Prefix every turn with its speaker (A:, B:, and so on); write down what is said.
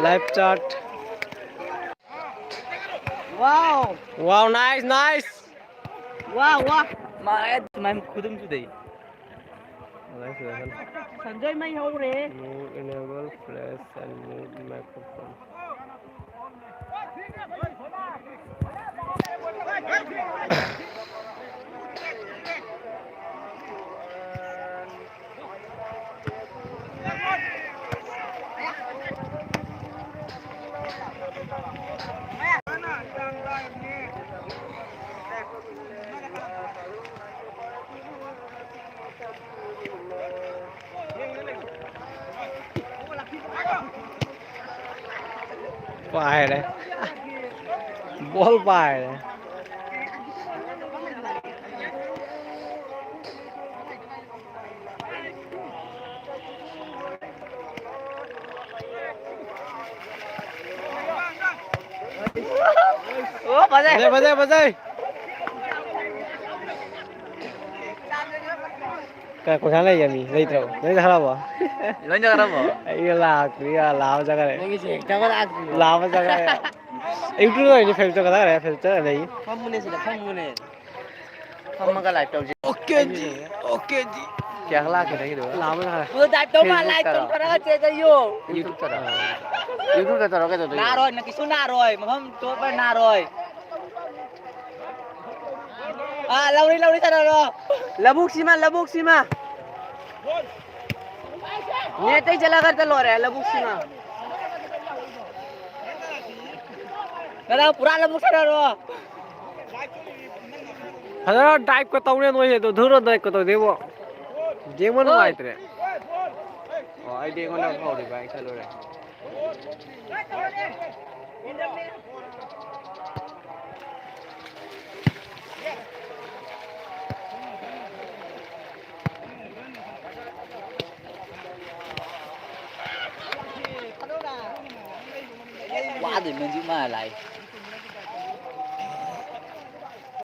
A: live chat.
B: Wow.
A: Wow, nice, nice.
B: Wow, wow. Mà em khudum today.
A: Nice level.
B: Sanjay mai hau re.
A: Move enable flash and mute microphone. Bài này, ball bài này. Bật dây. Cái con thằng này gì? Lấy trâu, lấy ra đâu?
B: Lấy ra đâu?
A: Iya lah, iya lah, jaga deh.
B: Lagi sih, jangan lagi.
A: Lama jaga deh. Itu loh ini filter kata deh, filter ini.
B: Kamu nih sudah kamu nih. Kamu makan live tawjare.
A: Oke ji.
B: क्या खिला के नहीं दो
A: Lama jaga.
B: वो दाइट तो मार like तो करा के चाहिए YouTube चला YouTube का तरह के तो ना रोय ना किसु ना रोय हम तो पर ना रोय लवरी तरह रो लबुक सीमा ये तई चला कर चलो रे लबुक सीमा दादा पूरा लबुक तरह रो
A: Hada dive ko tawne no ye to dhuro dive ko to devo. Jemon wait re.
B: Oh, ai देखो ना खाओ रे भाई चलो रे quá thì mình chỉ mà lại